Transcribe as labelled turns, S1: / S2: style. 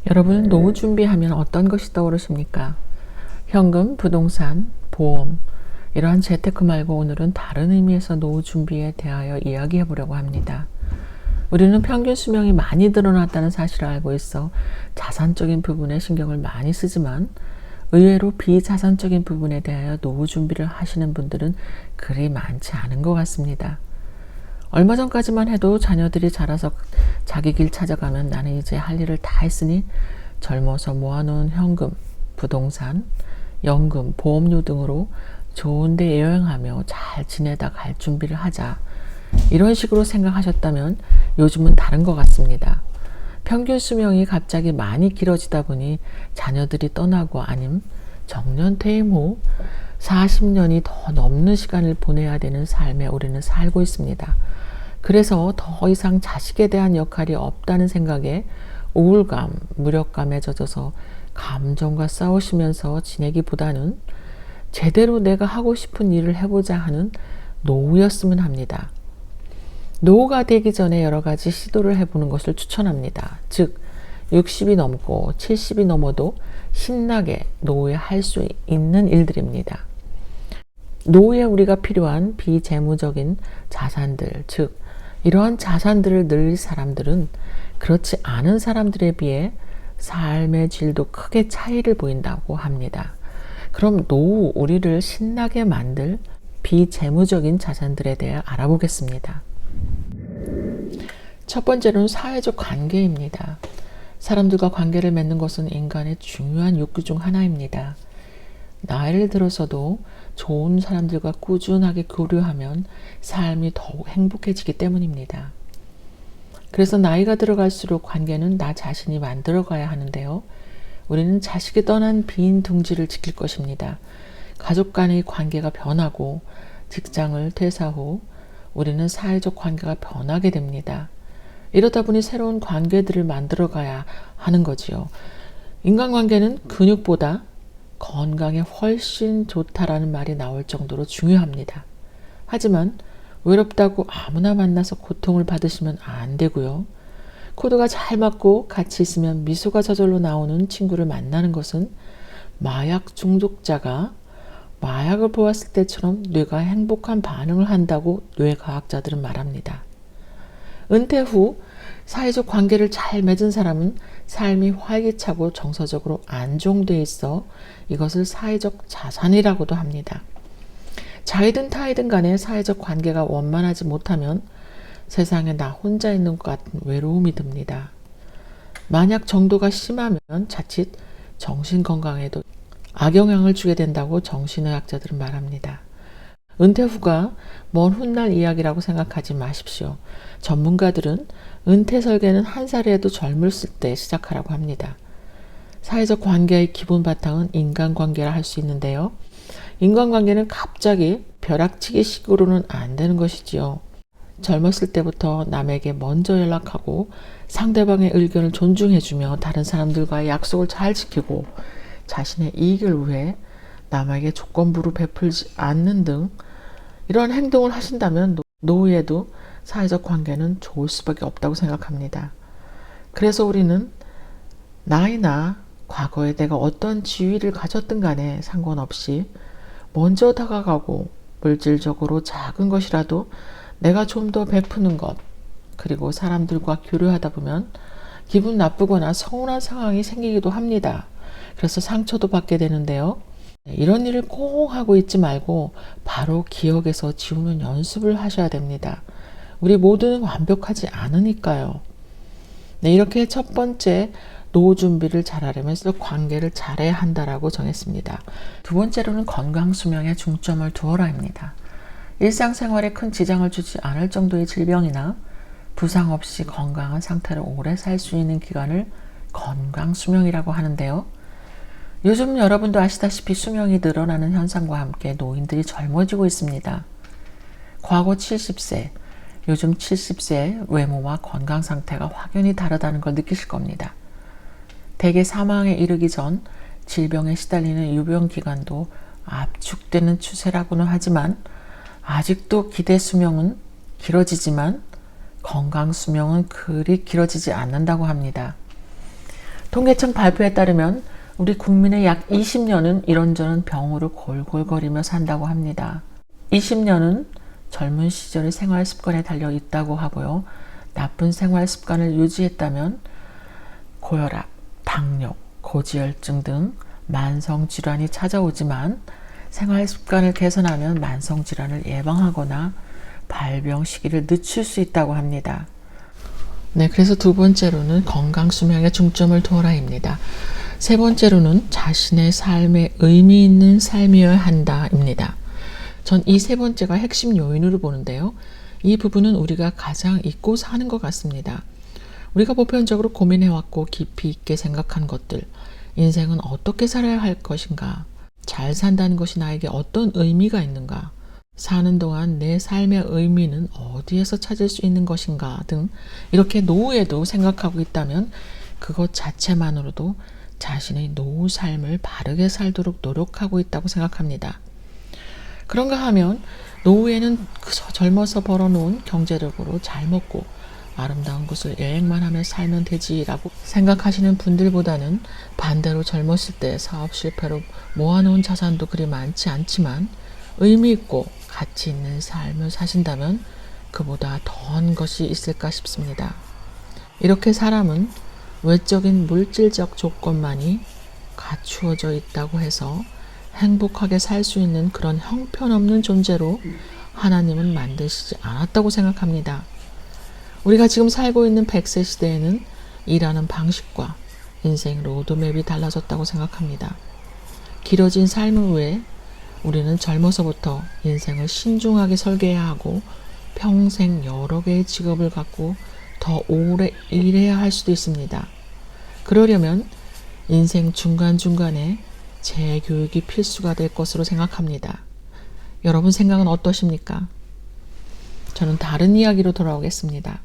S1: 여러분은 노후 준비하면 어떤 것이 떠오르십니까? 현금, 부동산, 보험, 이러한 재테크 말고 오늘은 다른 의미에서 노후 준비에 대하여 이야기해 보려고 합니다. 우리는 평균 수명이 많이 늘어났다는 사실을 알고 있어 자산적인 부분에 신경을 많이 쓰지만 의외로 비자산적인 부분에 대하여 노후 준비를 하시는 분들은 그리 많지 않은 것 같습니다. 얼마 전까지만 해도 자녀들이 자라서 자기 길 찾아가면 나는 이제 할 일을 다 했으니 젊어서 모아놓은 현금, 부동산, 연금, 보험료 등으로 좋은 데 여행하며 잘 지내다 갈 준비를 하자. 이런 식으로 생각하셨다면 요즘은 다른 것 같습니다. 평균 수명이 갑자기 많이 길어지다 보니 자녀들이 떠나고 아님 정년 퇴임 후 40년이 더 넘는 시간을 보내야 되는 삶에 우리는 살고 있습니다. 그래서 더 이상 자식에 대한 역할이 없다는 생각에 우울감, 무력감에 젖어서 감정과 싸우시면서 지내기보다는 제대로 내가 하고 싶은 일을 해보자 하는 노후였으면 합니다. 노후가 되기 전에 여러 가지 시도를 해보는 것을 추천합니다. 즉 60이 넘고 70이 넘어도 신나게 노후에 할 수 있는 일들입니다. 노후에 우리가 필요한 비재무적인 자산들, 즉 이러한 자산들을 늘릴 사람들은 그렇지 않은 사람들에 비해 삶의 질도 크게 차이를 보인다고 합니다. 그럼 노후 우리를 신나게 만들 비재무적인 자산들에 대해 알아보겠습니다. 첫 번째로는 사회적 관계입니다. 사람들과 관계를 맺는 것은 인간의 중요한 욕구 중 하나입니다. 나이를 들어서도 좋은 사람들과 꾸준하게 교류하면 삶이 더욱 행복해지기 때문입니다. 그래서 나이가 들어갈수록 관계는 나 자신이 만들어가야 하는데요. 우리는 자식이 떠난 빈 둥지를 지킬 것입니다. 가족 간의 관계가 변하고 직장을 퇴사 후 우리는 사회적 관계가 변하게 됩니다. 이러다 보니 새로운 관계들을 만들어가야 하는 거지요. 인간관계는 근육보다 건강에 훨씬 좋다라는 말이 나올 정도로 중요합니다. 하지만 외롭다고 아무나 만나서 고통을 받으시면 안 되고요. 코드가 잘 맞고 같이 있으면 미소가 저절로 나오는 친구를 만나는 것은 마약 중독자가 마약을 보았을 때처럼 뇌가 행복한 반응을 한다고 뇌과학자들은 말합니다. 은퇴 후 사회적 관계를 잘 맺은 사람은 삶이 활기차고 정서적으로 안정돼 있어 이것을 사회적 자산이라고도 합니다. 자이든 타이든 간에 사회적 관계가 원만하지 못하면 세상에 나 혼자 있는 것 같은 외로움이 듭니다. 만약 정도가 심하면 자칫 정신건강에도 악영향을 주게 된다고 정신의학자들은 말합니다. 은퇴 후가 먼 훗날 이야기라고 생각하지 마십시오. 전문가들은 은퇴 설계는 한 살이라도 젊었을 때 시작하라고 합니다. 사회적 관계의 기본 바탕은 인간관계라 할 수 있는데요. 인간관계는 갑자기 벼락치기 식으로는 안 되는 것이지요. 젊었을 때부터 남에게 먼저 연락하고 상대방의 의견을 존중해주며 다른 사람들과의 약속을 잘 지키고 자신의 이익을 위해 남에게 조건부로 베풀지 않는 등 이런 행동을 하신다면 노후에도 사회적 관계는 좋을 수밖에 없다고 생각합니다. 그래서 우리는 나이나 과거에 내가 어떤 지위를 가졌든 간에 상관없이 먼저 다가가고 물질적으로 작은 것이라도 내가 좀 더 베푸는 것, 그리고 사람들과 교류하다 보면 기분 나쁘거나 서운한 상황이 생기기도 합니다. 그래서 상처도 받게 되는데요. 이런 일을 꼭 하고 있지 말고 바로 기억에서 지우는 연습을 하셔야 됩니다. 우리 모두는 완벽하지 않으니까요. 이렇게 첫 번째 노후 준비를 잘하려면 관계를 잘해야 한다라고 정했습니다. 두 번째로는 건강 수명에 중점을 두어라입니다. 일상생활에 큰 지장을 주지 않을 정도의 질병이나 부상 없이 건강한 상태로 오래 살 수 있는 기간을 건강 수명이라고 하는데요. 요즘 여러분도 아시다시피 수명이 늘어나는 현상과 함께 노인들이 젊어지고 있습니다. 과거 70세, 요즘 70세 외모와 건강 상태가 확연히 다르다는 걸 느끼실 겁니다. 대개 사망에 이르기 전 질병에 시달리는 유병 기간도 압축되는 추세라고는 하지만 아직도 기대 수명은 길어지지만 건강 수명은 그리 길어지지 않는다고 합니다. 통계청 발표에 따르면 우리 국민의 약 20년은 이런저런 병으로 골골거리며 산다고 합니다. 20년은 젊은 시절의 생활 습관에 달려 있다고 하고요. 나쁜 생활 습관을 유지했다면 고혈압, 당뇨, 고지혈증 등 만성질환이 찾아오지만 생활 습관을 개선하면 만성질환을 예방하거나 발병 시기를 늦출 수 있다고 합니다. 네, 그래서 두 번째로는 건강 수명에 중점을 두어라입니다. 세 번째로는 자신의 삶에 의미 있는 삶이어야 한다입니다. 전 이 세 번째가 핵심 요인으로 보는데요. 이 부분은 우리가 가장 잊고 사는 것 같습니다. 우리가 보편적으로 고민해왔고 깊이 있게 생각한 것들, 인생은 어떻게 살아야 할 것인가, 잘 산다는 것이 나에게 어떤 의미가 있는가, 사는 동안 내 삶의 의미는 어디에서 찾을 수 있는 것인가 등 이렇게 노후에도 생각하고 있다면 그것 자체만으로도 자신의 노후 삶을 바르게 살도록 노력하고 있다고 생각합니다. 그런가 하면 노후에는 그저 젊어서 벌어놓은 경제력으로 잘 먹고 아름다운 곳을 여행만 하며 살면 되지라고 생각하시는 분들보다는 반대로 젊었을 때 사업 실패로 모아놓은 자산도 그리 많지 않지만 의미 있고 가치 있는 삶을 사신다면 그보다 더한 것이 있을까 싶습니다. 이렇게 사람은 외적인 물질적 조건만이 갖추어져 있다고 해서 행복하게 살 수 있는 그런 형편없는 존재로 하나님은 만드시지 않았다고 생각합니다. 우리가 지금 살고 있는 100세 시대에는 일하는 방식과 인생 로드맵이 달라졌다고 생각합니다. 길어진 삶을 위해 우리는 젊어서부터 인생을 신중하게 설계해야 하고 평생 여러 개의 직업을 갖고 더 오래 일해야 할 수도 있습니다. 그러려면 인생 중간중간에 재교육이 필수가 될 것으로 생각합니다. 여러분 생각은 어떠십니까? 저는 다른 이야기로 돌아오겠습니다.